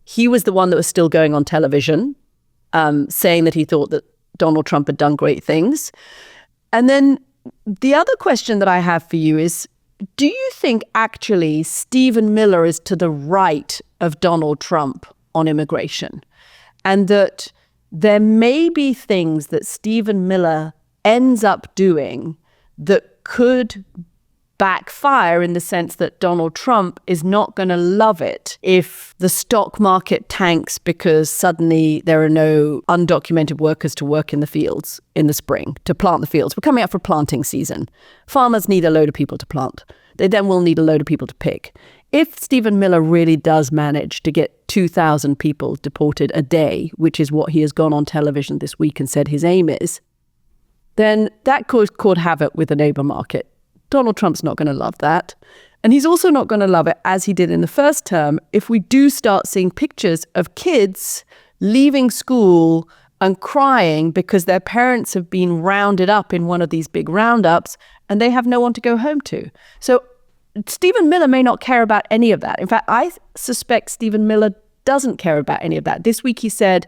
He was the one that was still going on television, saying that he thought that Donald Trump had done great things. And then the other question that I have for you is, do you think actually Stephen Miller is to the right of Donald Trump on immigration? And that there may be things that Stephen Miller ends up doing that could backfire in the sense that Donald Trump is not going to love it if the stock market tanks because suddenly there are no undocumented workers to work in the fields in the spring, to plant the fields. We're coming up for planting season. Farmers need a load of people to plant. They then will need a load of people to pick. If Stephen Miller really does manage to get 2,000 people deported a day, which is what he has gone on television this week and said his aim is, then that could cause havoc with the labor market. Donald Trump's not going to love that. And he's also not going to love it, as he did in the first term, if we do start seeing pictures of kids leaving school and crying because their parents have been rounded up in one of these big roundups and they have no one to go home to. So Stephen Miller may not care about any of that. In fact, I suspect Stephen Miller doesn't care about any of that. This week he said,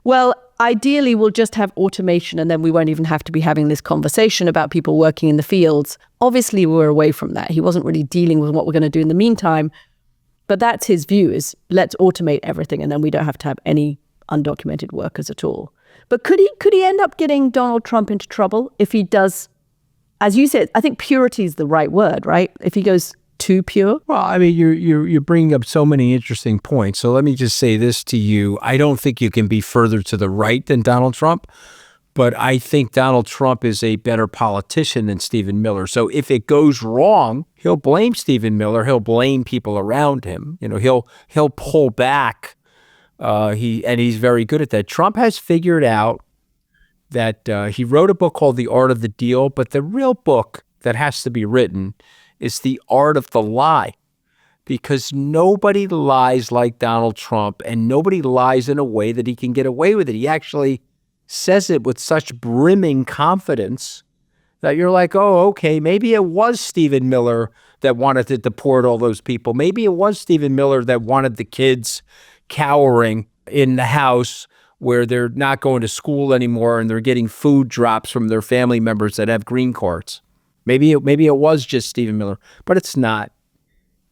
well, ideally we'll just have automation and then we won't even have to be having this conversation about people working in the fields. Obviously, we're away from that. He wasn't really dealing with what we're going to do in the meantime. But that's his view, is let's automate everything and then we don't have to have any undocumented workers at all. But could he end up getting Donald Trump into trouble if he does, as you said, I think purity is the right word, right? If he goes too pure? Well, I mean, you're bringing up so many interesting points. So let me just say this to you. I don't think you can be further to the right than Donald Trump, but I think Donald Trump is a better politician than Stephen Miller. So if it goes wrong, he'll blame Stephen Miller. He'll blame people around him. You know, he'll pull back. He's very good at that. Trump has figured out that he wrote a book called The Art of the Deal, but the real book that has to be written is The Art of the Lie, because nobody lies like Donald Trump and nobody lies in a way that he can get away with it. He actually says it with such brimming confidence that you're like, oh, okay, maybe it was Stephen Miller that wanted to deport all those people. Maybe it was Stephen Miller that wanted the kids cowering in the house where they're not going to school anymore and they're getting food drops from their family members that have green cards. Maybe it was just Stephen Miller, but it's not,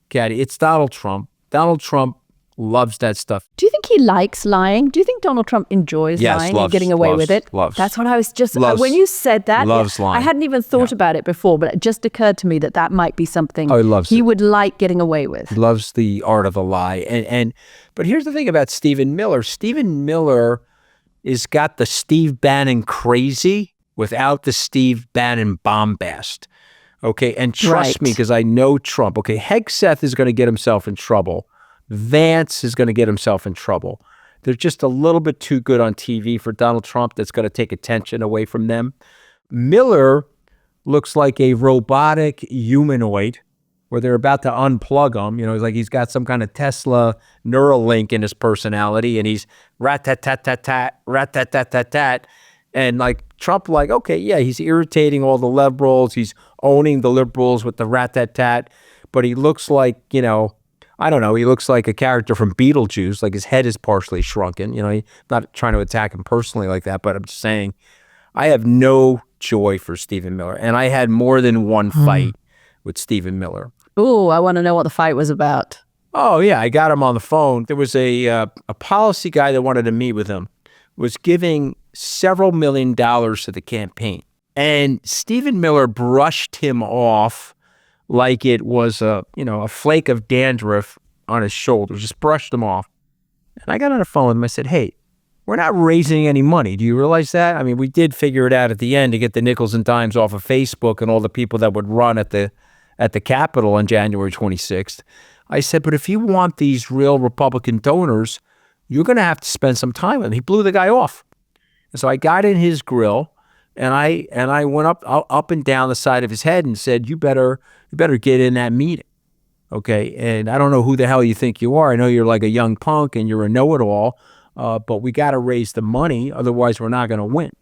Katty. It's Donald Trump. Donald Trump loves that stuff. Do you think he likes lying? Do you think Donald Trump enjoys lying and getting away with it? That's what I was just, when you said that, lying. I hadn't even thought about it before, but it just occurred to me that might be something he would like getting away with. He loves the art of the lie. But here's the thing about Stephen Miller. Stephen Miller is got the Steve Bannon crazy without the Steve Bannon bombast. Okay, and trust me, because I know Trump. Okay, Hegseth is going to get himself in trouble. Vance is going to get himself in trouble. They're just a little bit too good on TV for Donald Trump. That's going to take attention away from them. Miller looks like a robotic humanoid where they're about to unplug him. You know, it's like he's got some kind of Tesla Neuralink in his personality, and he's rat-tat-tat-tat-tat, rat-tat-tat-tat-tat. And like Trump, like, okay, yeah, he's irritating all the liberals. He's owning the liberals with the rat-tat-tat. But he looks like, you know, I don't know, he looks like a character from Beetlejuice, like his head is partially shrunken. You know, I'm not trying to attack him personally like that, but I'm just saying I have no joy for Stephen Miller. And I had more than one fight with Stephen Miller. Oh, I want to know what the fight was about. Oh, yeah, I got him on the phone. There was a policy guy that wanted to meet with him, was giving several $1 million to the campaign. And Stephen Miller brushed him off like it was a flake of dandruff on his shoulder, just brushed him off. And I got on the phone with him. I said, hey, we're not raising any money. Do you realize that? I mean, we did figure it out at the end to get the nickels and dimes off of Facebook and all the people that would run at the Capitol on January 26th. I said, but if you want these real Republican donors, you're going to have to spend some time with him. He blew the guy off. And so I got in his grill And I went up and down the side of his head and said, you better get in that meeting. Okay. And I don't know who the hell you think you are. I know you're like a young punk and you're a know-it-all, but we got to raise the money. Otherwise, we're not going to win.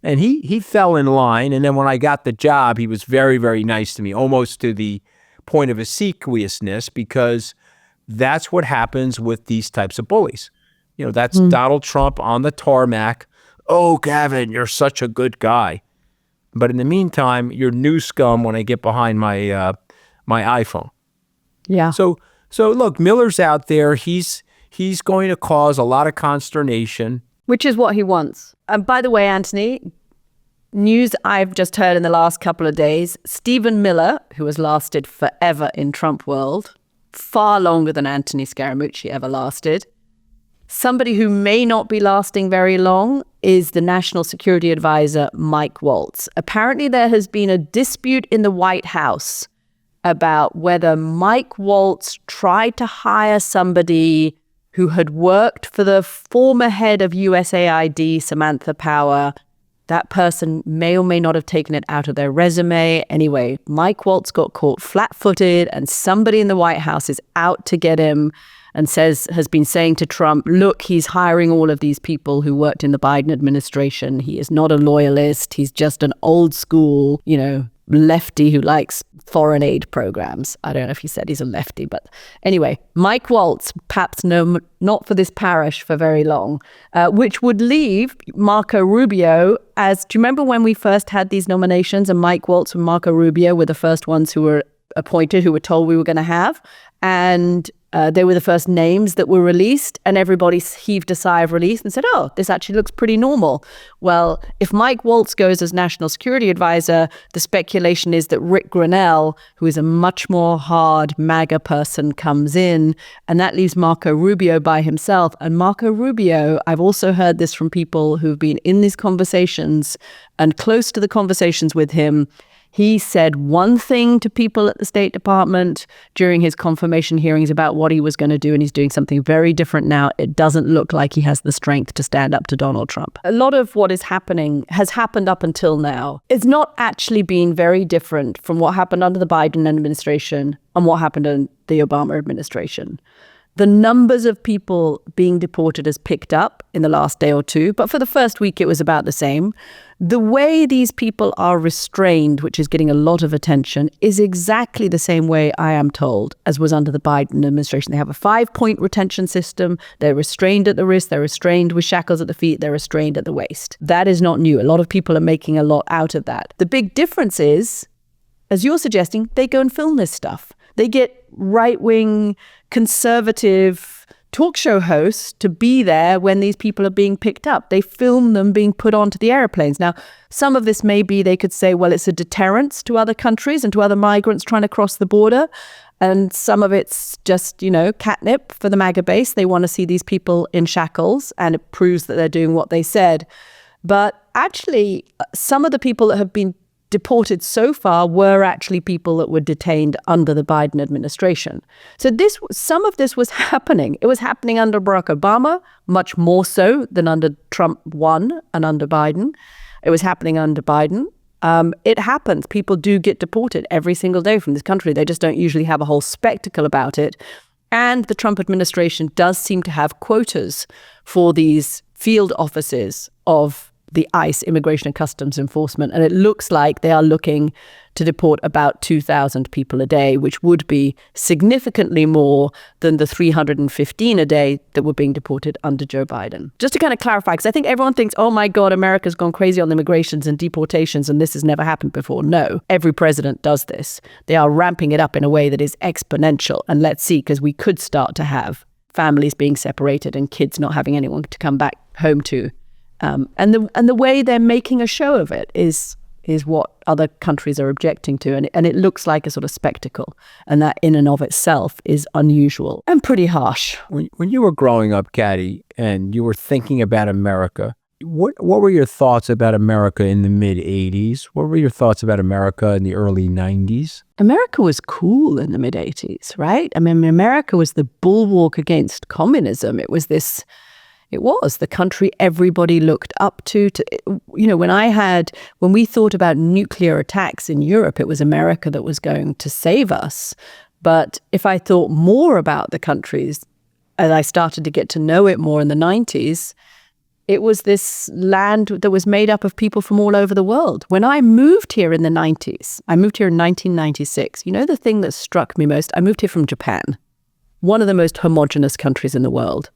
And he fell in line. And then when I got the job, he was very, very nice to me, almost to the point of obsequiousness, because that's what happens with these types of bullies. You know, that's Donald Trump on the tarmac. Oh, Gavin, you're such a good guy. But in the meantime, you're new scum when I get behind my my iPhone. Yeah. So look, Miller's out there. He's going to cause a lot of consternation. Which is what he wants. And by the way, Anthony, news I've just heard in the last couple of days, Stephen Miller, who has lasted forever in Trump world, far longer than Anthony Scaramucci ever lasted. Somebody who may not be lasting very long is the National Security Advisor, Mike Waltz. Apparently there has been a dispute in the White House about whether Mike Waltz tried to hire somebody who had worked for the former head of USAID, Samantha Power. That person may or may not have taken it out of their resume. Anyway, Mike Waltz got caught flat-footed, and somebody in the White House is out to get him and has been saying to Trump, look, he's hiring all of these people who worked in the Biden administration. He is not a loyalist. He's just an old school, lefty who likes foreign aid programs. I don't know if he said he's a lefty, but anyway, Mike Waltz, perhaps not for this parish for very long, which would leave Marco Rubio as, do you remember when we first had these nominations and Mike Waltz and Marco Rubio were the first ones who were appointed, who were told we were going to have? And they were the first names that were released, and everybody heaved a sigh of relief and said, oh, this actually looks pretty normal. Well, if Mike Waltz goes as National Security Advisor, the speculation is that Rick Grenell, who is a much more hard MAGA person, comes in, and that leaves Marco Rubio by himself. And Marco Rubio, I've also heard this from people who've been in these conversations and close to the conversations with him. He said one thing to people at the State Department during his confirmation hearings about what he was going to do, and he's doing something very different now. It doesn't look like he has the strength to stand up to Donald Trump. A lot of what is happening has happened up until now. It's not actually been very different from what happened under the Biden administration and what happened in the Obama administration. The numbers of people being deported has picked up in the last day or two, but for the first week it was about the same. The way these people are restrained, which is getting a lot of attention, is exactly the same way, I am told, as was under the Biden administration. They have a 5-point retention system. They're restrained at the wrist. They're restrained with shackles at the feet. They're restrained at the waist. That is not new. A lot of people are making a lot out of that. The big difference is, as you're suggesting, they go and film this stuff. They get right-wing, conservative talk show hosts to be there when these people are being picked up. They film them being put onto the airplanes. Now, some of this may be, they could say, well, it's a deterrence to other countries and to other migrants trying to cross the border. And some of it's just, catnip for the MAGA base. They want to see these people in shackles, and it proves that they're doing what they said. But actually, some of the people that have been deported so far were actually people that were detained under the Biden administration. So some of this was happening. It was happening under Barack Obama, much more so than under Trump 1 and under Biden. It was happening under Biden. It happens. People do get deported every single day from this country. They just don't usually have a whole spectacle about it. And the Trump administration does seem to have quotas for these field offices of the ICE, Immigration and Customs Enforcement. And it looks like they are looking to deport about 2,000 people a day, which would be significantly more than the 315 a day that were being deported under Joe Biden. Just to kind of clarify, because I think everyone thinks, oh my God, America's gone crazy on immigrations and deportations, and this has never happened before. No, every president does this. They are ramping it up in a way that is exponential. And let's see, because we could start to have families being separated and kids not having anyone to come back home to. And the way they're making a show of it is what other countries are objecting to. And it looks like a sort of spectacle. And that in and of itself is unusual and pretty harsh. When you were growing up, Katty, and you were thinking about America, what were your thoughts about America in the mid-'80s? What were your thoughts about America in the early 90s? America was cool in the mid-'80s, right? I mean, America was the bulwark against communism. It was this It was the country everybody looked up to, when we thought about nuclear attacks in Europe, it was America that was going to save us. But if I thought more about the countries, as I started to get to know it more in the 90s, it was this land that was made up of people from all over the world. When I moved here in the 90s, I moved here in 1996. You know, the thing that struck me most, I moved here from Japan, one of the most homogenous countries in the world.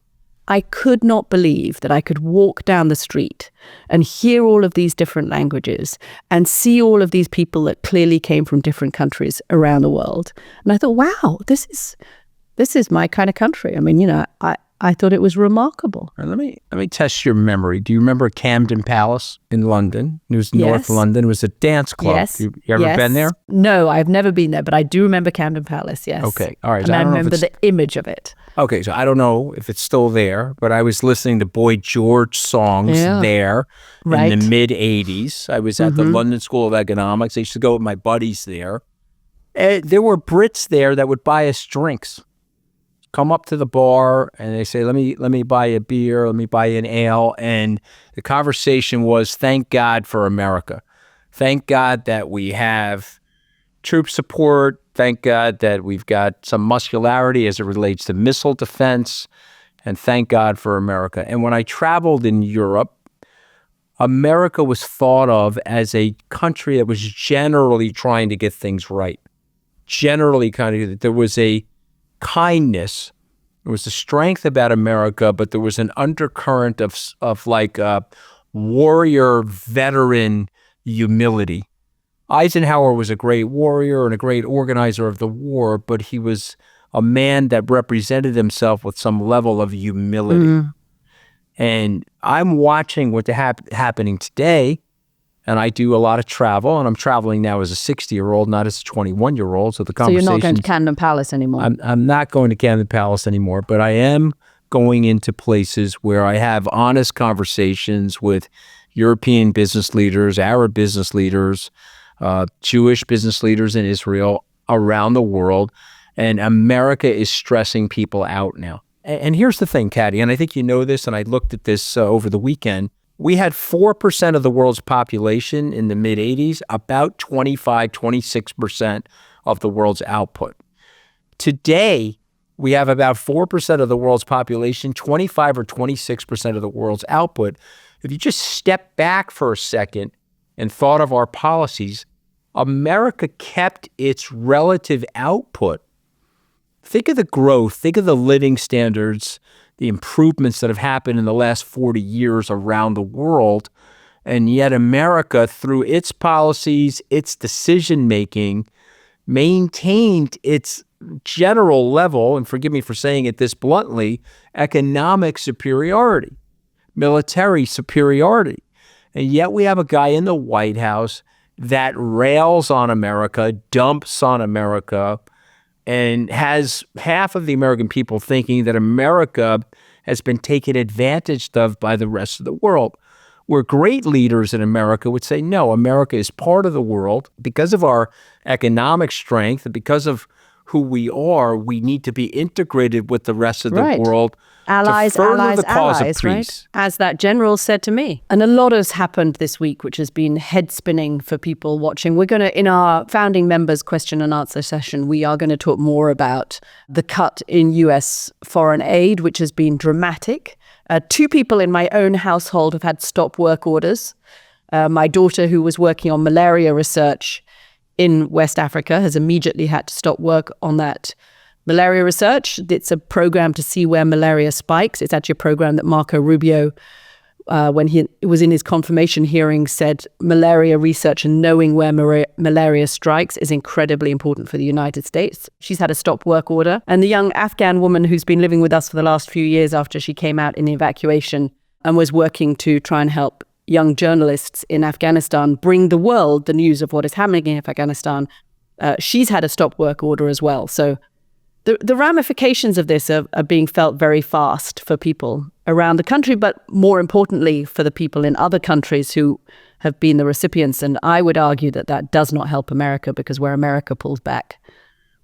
I could not believe that I could walk down the street and hear all of these different languages and see all of these people that clearly came from different countries around the world. And I thought, wow, this is my kind of country. I mean, I thought it was remarkable. All right, let me test your memory. Do you remember Camden Palace in London? It was North London. It was a dance club. Yes. You ever been there? No, I've never been there, but I do remember Camden Palace, yes. Okay, all right. And So I don't know remember the image of it. Okay, so I don't know if it's still there, but I was listening to Boy George songs there in the mid-'80s. I was at the London School of Economics. I used to go with my buddies there. There were Brits there that would buy us drinks. Come up to the bar and they say, let me buy you a beer, let me buy you an ale. And the conversation was, thank God for America. Thank God that we have troop support. Thank God that we've got some muscularity as it relates to missile defense. And thank God for America. And when I traveled in Europe, America was thought of as a country that was generally trying to get things right. Generally there was a kindness. There was a strength about America, but there was an undercurrent of like warrior veteran humility. Eisenhower was a great warrior and a great organizer of the war, but he was a man that represented himself with some level of humility. And I'm watching what's happening today, and I do a lot of travel, and I'm traveling now as a 60-year-old, not as a 21-year-old. So the conversation. So you're not going to Camden Palace anymore? I'm not going to Camden Palace anymore, but I am going into places where I have honest conversations with European business leaders, Arab business leaders, Jewish business leaders in Israel, around the world, and America is stressing people out now. And here's the thing, Katty, and I think you know this, and I looked at this over the weekend. We had 4% of the world's population in the mid-'80s, about 25, 26% of the world's output. Today, we have about 4% of the world's population, 25 or 26% of the world's output. If you just step back for a second and thought of our policies, America kept its relative output. Think of the growth, think of the living standards, the improvements that have happened in the last 40 years around the world. And yet America, through its policies, its decision-making, maintained its general level, and forgive me for saying it this bluntly, economic superiority, military superiority. And yet we have a guy in the White House that rails on America, dumps on America, and has half of the American people thinking that America has been taken advantage of by the rest of the world. Where great leaders in America would say, no, America is part of the world. Because of our economic strength and because of who we are, we need to be integrated with the rest of the world. Allies, to further allies, the cause allies, of peace. Right? As that general said to me. And a lot has happened this week, which has been head spinning for people watching. We're going to, in our founding members question and answer session, we are going to talk more about the cut in US foreign aid, which has been dramatic. 2 people in my own household have had stop work orders. My daughter, who was working on malaria research in West Africa, has immediately had to stop work on that malaria research. It's a program to see where malaria spikes. It's actually a program that Marco Rubio, when he was in his confirmation hearing, said malaria research and knowing where malaria strikes is incredibly important for the United States. She's had a stop work order. And the young Afghan woman who's been living with us for the last few years after she came out in the evacuation and was working to try and help young journalists in Afghanistan bring the world the news of what is happening in Afghanistan, she's had a stop work order as well. So the ramifications of this are being felt very fast for people around the country, but more importantly for the people in other countries who have been the recipients. And I would argue that that does not help America, because where America pulls back,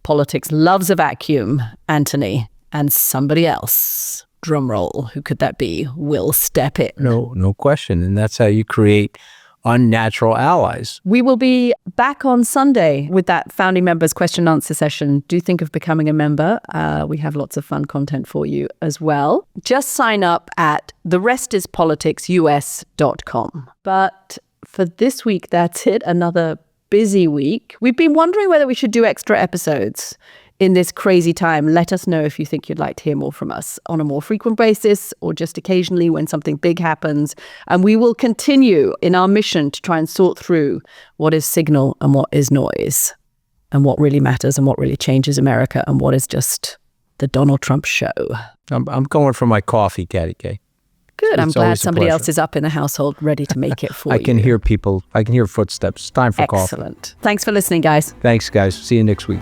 politics loves a vacuum, Anthony, and somebody else. Drum roll. Who could that be? Will step in. No question. And that's how you create unnatural allies. We will be back on Sunday with that founding members question and answer session. Do think of becoming a member. We have lots of fun content for you as well. Just sign up at therestispoliticsus.com. But for this week, that's it. Another busy week. We've been wondering whether we should do extra episodes in this crazy time. Let us know if you think you'd like to hear more from us on a more frequent basis or just occasionally when something big happens. And we will continue in our mission to try and sort through what is signal and what is noise and what really matters and what really changes America and what is just the Donald Trump show. I'm going for my coffee, Katty K. Good. I'm It's glad always a somebody pleasure. else is up in the household ready to make it for you. I can hear people. I can hear footsteps. Time for coffee. Excellent. Thanks for listening, guys. Thanks, guys. See you next week.